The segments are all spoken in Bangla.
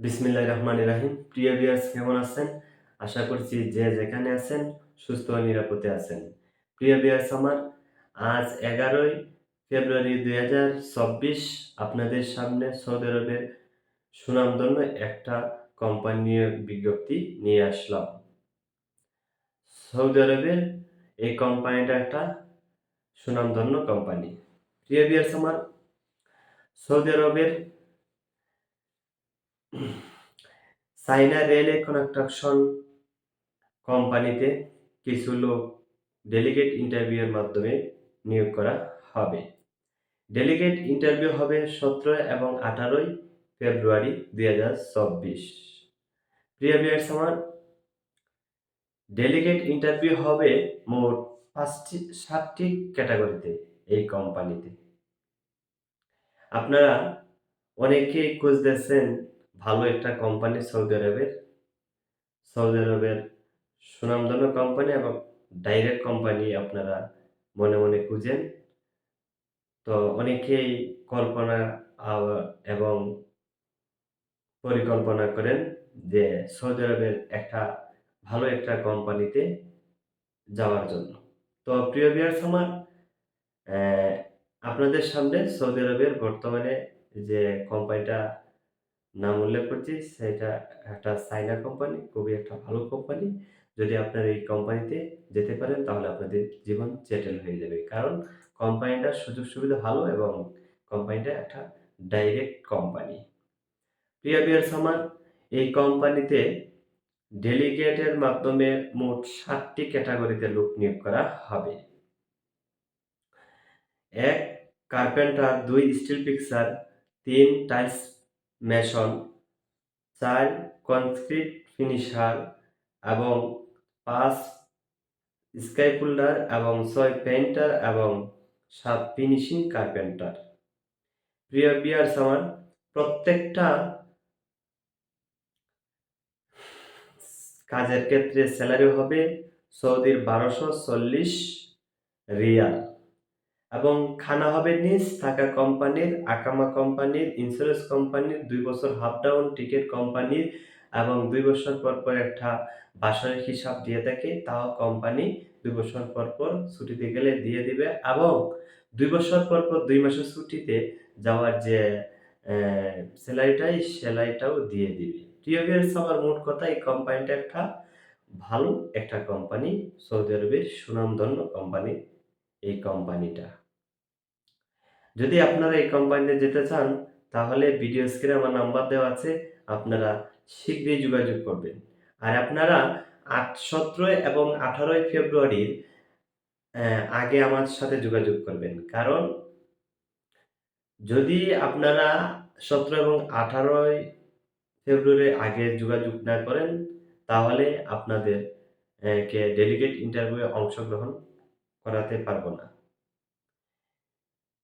বিসমিল্লাহির রহমানির রহিম। প্রিয় ভিউয়ার্স, কেমন আছেন? আশা করছি যে যেখানে আছেন সুস্থ ও নিরাপদে আছেন। প্রিয় ভিউয়ার্স আমার, আজ 11ই ফেব্রুয়ারি 2024 আপনাদের সামনে সৌদি আরবের সুনামধন্য একটা কোম্পানি নিয়ে বিজ্ঞপ্তি নিয়ে আসলাম। সৌদি আরবের এই কোম্পানিটা একটা সুনামধন্য কোম্পানি। প্রিয় ভিউয়ার্স আমার, সৌদি আরবের চায়না রেলওয়ে কনস্ট্রাকশন কোম্পানিতে কিছু লোক ডেলিগেট ইন্টারভিউয়ের মাধ্যমে নিয়োগ করা হবে। ডেলিগেট ইন্টারভিউ হবে 17 এবং 18 ফেব্রুয়ারি 2024। প্রিয় ভিউয়ার্স আমার, ডেলিগেট ইন্টারভিউ হবে মোট 7টি ক্যাটাগরিতে এই কোম্পানিতে। আপনারা অনেকেই খুঁজতেছেন ভালো একটা কোম্পানি সৌদি আরবের সুনামধন্য কোম্পানি এবং ডাইরেক্ট কোম্পানি আপনারা মনে মনে খুঁজেন। তো অনেকেই কল্পনা এবং পরিকল্পনা করেন যে সৌদি আরবের ভালো একটা কোম্পানিতে যাওয়ার জন্য। তো প্রিয় ভিউয়ার্স আমার, অ্যা আপনাদের সামনে সৌদি আরবের বর্তমানে যে কোম্পানিটা নাম উল্লেখ করছি সেটা একটা চায়না কোম্পানি, খুবই একটা ভালো কোম্পানি। যদি আপনারা এই কোম্পানিতে যেতে পারেন তাহলে আপনাদের জীবন সেটেল হয়ে যাবে। কারণ কোম্পানিটার সুযোগ সুবিধা ভালো এবং কোম্পানিটা একটা ডাইরেক্ট কোম্পানি। প্রিয় ভিউয়ার্স আমার, এই কোম্পানিতে ডেলিগেটের মাধ্যমে মোট 7টি ক্যাটাগরিতে লোক নিয়োগ করা হবে। ১ carpenter, ২ still fixer, ৩ tiles Mason, ৪ concrete finisher এবং ৫ স্কাইফোল্ডার এবং ৬ পেইন্টার এবং ৭ ফিনিশিং কার্পেন্টার। প্রিয় ভিউয়ার্স আমার, প্রত্যেকটা কাজের ক্ষেত্রে স্যালারি হবে সৌদির ১২৪০ রিয়াল এবং খানা হবে নিজ থাকা কোম্পানির, আকামা কোম্পানির, ইন্স্যুরেন্স কোম্পানির, ২ বছর হাফ ডাউন টিকেট কোম্পানির এবং ২ বছর পর একটা বাৎসরিক হিসাব দিয়ে থাকে, তাও কোম্পানি ২ বছর পর ছুটিতে গেলে দিয়ে দিবে এবং ২ বছর পর ২ মাসের ছুটিতে যাওয়ার যে সেলারিটাও দিয়ে দিবে। প্রিয় ভিউয়ার্স আমার, মোট কথা এই কোম্পানিটা ভালো একটা কোম্পানি, সৌদি আরবের সুনামধন্য কোম্পানি এই কোম্পানিটা। যদি আপনারা এই কোম্পানিতে যেতে চান তাহলে ভিডিও স্ক্রিনে আমার নাম্বার দেওয়া আছে, আপনারা শীঘ্রই যোগাযোগ করবেন। আর আপনারা 17 এবং 18 ফেব্রুয়ারির আগে আমার সাথে যোগাযোগ করবেন। কারণ যদি আপনারা 17 এবং 18 ফেব্রুয়ারির আগে যোগাযোগ না করেন তাহলে আপনাদের কে ডেলিগেট ইন্টারভিউয়ে অংশগ্রহণ করাতে পারব না।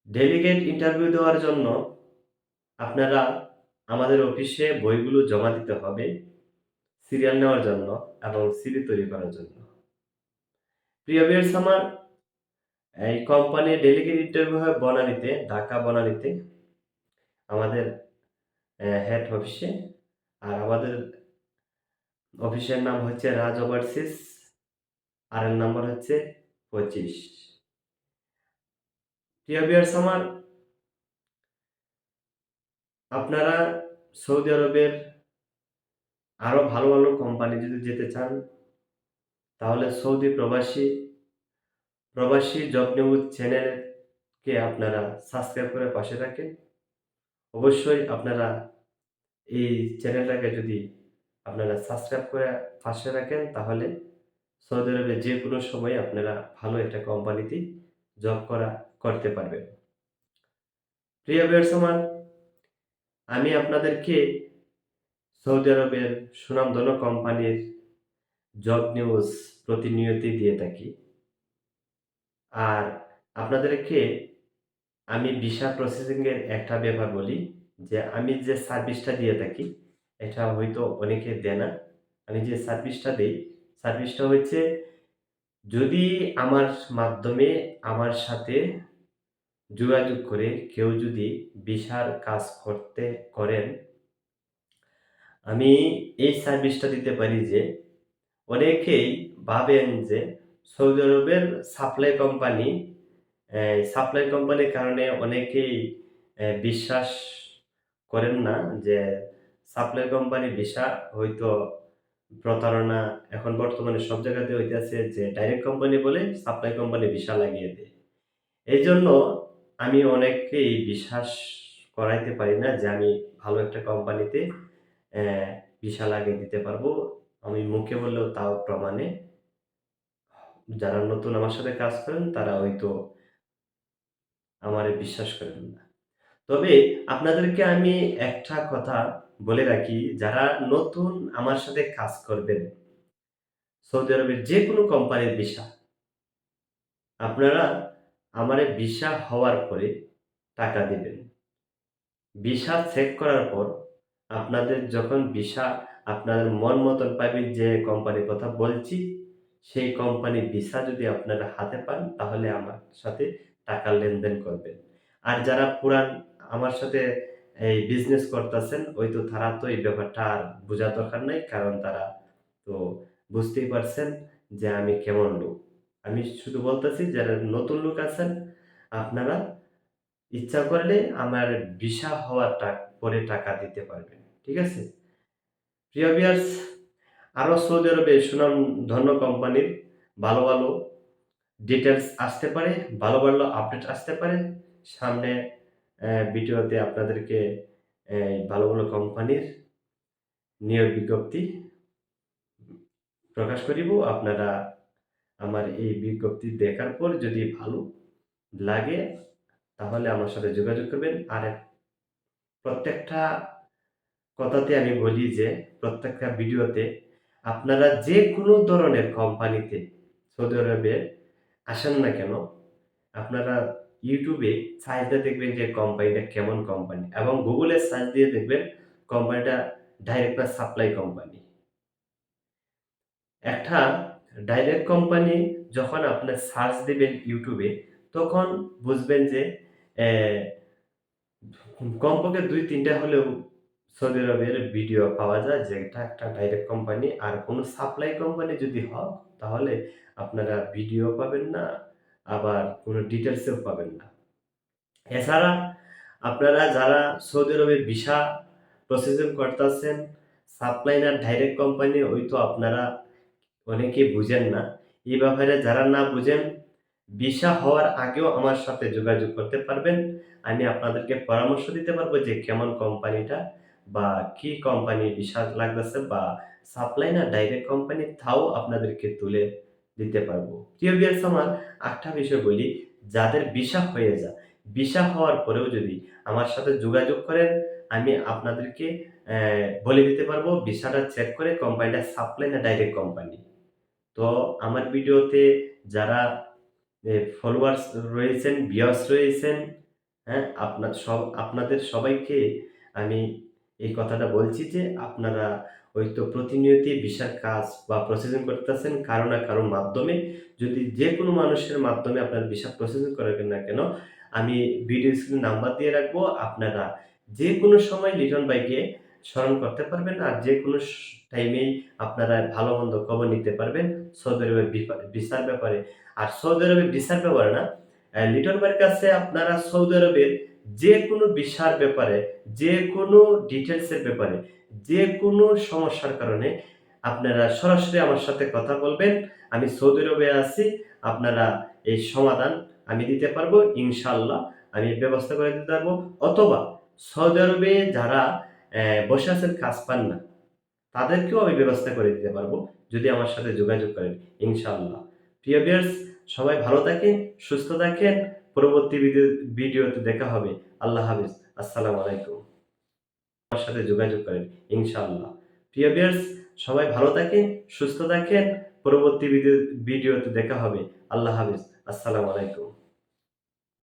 ডেলিগেট ইন্টারভিউ দেওয়ার জন্য আপনারা আমাদের অফিসে বইগুলো জমা দিতে হবে সিরিয়াল নেওয়ার জন্য এবং সিভি তৈরি করার জন্য। প্রিয় ভিউয়ার্স আমার, এই কোম্পানির ডেলিগেট ইন্টারভিউ হয় বনানীতে, ঢাকা বনানীতে আমাদের হেড অফিসে। আর আমাদের অফিসের নাম হচ্ছে রাজ ওভারসিজ, আর এর নাম্বার হচ্ছে 25। প্রিয় ভিউয়ার্স আমার, আপনারা সৌদি আরবের আরো ভালো কোম্পানি যদি যেতে চান তাহলে সৌদি প্রবাসী জব নিউজ চ্যানেলকে আপনারা সাবস্ক্রাইব করে পাশে থাকেন। অবশ্যই আপনারা এই চ্যানেলটাকে যদি আপনারা সাবস্ক্রাইব করে পাশে রাখেন তাহলে সৌদি আরবে যেকোনো সময় আপনারা ভালো একটা কোম্পানিতে জব করতে পারবেন। প্রিয় ভিউয়ার্স আমার, আমি আপনাদেরকে সৌদি আরবের সুনামধন্য কোম্পানির জব নিউজ প্রতিনিয়তই দিয়ে থাকি। আর আপনাদেরকে আমি ভিসা প্রসেসিং এর একটা ব্যাপার বলি যে আমি যে সার্ভিসটা দিয়ে থাকি এটা হয়তো অনেকে দেয় না। আমি যে সার্ভিসটা দেই, সার্ভিসটা হচ্ছে যদি আমার মাধ্যমে আমার সাথে যোগাযোগ করে কেউ যদি ভিসার কাজ করেন আমি এই সার্ভিসটা দিতে পারি যে অনেকেই ভাবেন যে সৌদি আরবের সাপ্লাই কোম্পানির কারণে অনেকেই বিশ্বাস করেন না যে সাপ্লাই কোম্পানি ভিসা হয়তো প্রতারণা এখন বর্তমানে সব জায়গাতে হইতেছে যে ডাইরেক্ট কোম্পানি বলে সাপ্লাই কোম্পানি ভিসা লাগিয়ে দেয়। এইজন্য আমি অনেককেই বিশ্বাস করাইতে পারি না যে আমি ভালো একটা কোম্পানিতে ভিসা লাগিয়ে দিতে পারবো। আমি মুখে বললেও তাও প্রমাণে যারা নতুন আমার সাথে কাজ করেন তারা হয়তো আমারে বিশ্বাস করেন না। তবে আপনাদেরকে আমি একটা কথা বলে রাখি, যারা নতুন আমার সাথে কাজ করবেন, সৌদি আরবের যেকোনো কোম্পানির ভিসা, আপনারা আমারে ভিসা হওয়ার পরে টাকা দিবেন। ভিসা চেক করার পর আপনাদের যখন ভিসা আপনাদের মন মতন পাবেন যে কোম্পানির কথা বলছি, সেই কোম্পানির ভিসা যদি আপনারা হাতে পান তাহলে আমার সাথে টাকা লেনদেন করবেন। আর যারা পুরান আমার সাথে এই বিজনেস করতেছেন ওই তো তারা তো এই ব্যাপারটা আর বোঝার দরকার নাই। কারণ তারা তো বুঝতেই পারছেন যে আমি কেমন লোক। আমি শুধু বলতেছি যারা নতুন লোক আছেন আপনারা ইচ্ছা করলে আমার ভিসা হওয়ার পরে টাকা দিতে পারবেন। ঠিক আছে? প্রিয় ভিউয়ার্স, আরো সৌদি আরবে সুনামধন্য কোম্পানির ভালো, ভালো ডিটেইলস আসতে পারে, ভালো, ভালো আপডেট আসতে পারে। সামনে ভিডিওতে আপনাদেরকে ভালো, ভালো কোম্পানির নিয়োগ বিজ্ঞপ্তি প্রকাশ করিব। আপনারা আমার এই বিজ্ঞপ্তি দেখার পর যদি ভালো লাগে তাহলে আমার সাথে যোগাযোগ করবেন। আর প্রত্যেকটা কথাতে আমি বলি যে প্রত্যেকটা ভিডিওতে আপনারা যেকোনো ধরনের কোম্পানিতে সৌদি আরবে আসেন না কেন, আপনারা ইউটিউবে সার্চ দিয়ে দেখবেন যে কোম্পানিটা কেমন কোম্পানি এবং গুগলে সার্চ দিয়ে দেখবেন কোম্পানিটা ডাইরেক্ট না সাপ্লাই কোম্পানি। একটা ডাইরেক্ট কোম্পানি যখন আপনি সার্চ দিবেন ইউটিউবে তখন বুঝবেন যে অ্যা কমপক্ষে ২-৩ টা হলেও সৌদি আরবের ভিডিও পাওয়া যায় যে এটা একটা ডাইরেক্ট কোম্পানি। আর কোনো সাপ্লাই কোম্পানি যদি হয় তাহলে আপনারা ভিডিও পাবেন না, আবার কোনো ডিটেইলসেও পাবেন না। এছাড়া আপনারা যারা সৌদি আরবে ভিসা প্রসেসিং করতাছেন, সাপ্লাই না ডাইরেক্ট কোম্পানি ওই তো আপনারা অনেকেই বুঝেন না। এই ব্যাপারে যারা না বুঝেন, ভিসা হওয়ার আগেও আমার সাথে যোগাযোগ করতে পারবেন। আমি আপনাদেরকে পরামর্শ দিতে পারবো যে কেমন কোম্পানিটা বা কি কোম্পানি ভিসা লাগতেছে বা সাপ্লাই না ডাইরেক্ট কোম্পানি তাও আপনাদেরকে তুলে দিতে পারবো। প্রিয় ভিউয়ার্স আমার আরেকটা বিষয় বলি, যাদের ভিসা হয়ে যায়, ভিসা হওয়ার পরেও যদি আমার সাথে যোগাযোগ করেন, আমি আপনাদেরকে বলে দিতে পারবো ভিসাটা চেক করে কোম্পানিটা সাপ্লাই না ডাইরেক্ট কোম্পানি। তো আমার ভিডিওতে যারা ফলোয়ার্স রয়েছেন, ভিউয়ার্স রয়েছেন, হ্যাঁ? আপনাদের সবাইকে আমি এই কথাটা বলছি যে আপনারা হয়তো প্রতিনিয়তই ভিসার কাজ বা প্রসেসিং করতেছেন কারো না কারো মাধ্যমে। যদি যেকোনো মানুষের মাধ্যমে আপনার ভিসা প্রসেসিং করেন না কেন, আমি ভিডিও স্ক্রিনে নাম্বার দিয়ে রাখবো। আপনারা যেকোনো সময় লিটন ভাইকে স্মরণ করতে পারবেন। আর যেকোনো টাইমেই আপনারা ভালো-মন্দ খবর নিতে পারবেন সৌদি আরবের ভিসার ব্যাপারে। আর সৌদি আরবের ভিসার ব্যাপারে না, লিটন ভাইয়ের কাছে আপনারা সৌদি আরবের যেকোনো ভিসার ব্যাপারে, যেকোনো ডিটেইলস এর ব্যাপারে, যেকোনো সমস্যার কারণে আপনারা সরাসরি আমার সাথে কথা বলবেন। আমি সৌদি আরবে আছি। আপনারা এই সমাধান আমি দিতে পারবো ইনশাআল্লাহ। আমি ব্যবস্থা করে দিতে পারবো। অথবা সৌদি আরবে যারা বসে আছেন কাজ পান না, তাদেরকেও আমি ব্যবস্থা করে দিতে পারবো যদি আমার সাথে যোগাযোগ করেন ইনশাআল্লাহ। প্রিয় ভিউয়ার্স সবাই ভালো থাকেন, সুস্থ থাকেন। পরবর্তী ভিডিওতে দেখা হবে। আল্লাহ হাফেজ। আসসালামু আলাইকুম। আমার সাথে যোগাযোগ করেন ইনশাআল্লাহ। প্রিয় ভিউয়ার্স সবাই ভালো থাকেন, সুস্থ থাকেন। পরবর্তী ভিডিওতে দেখা হবে। আল্লাহ হাফেজ। আসসালামু আলাইকুম।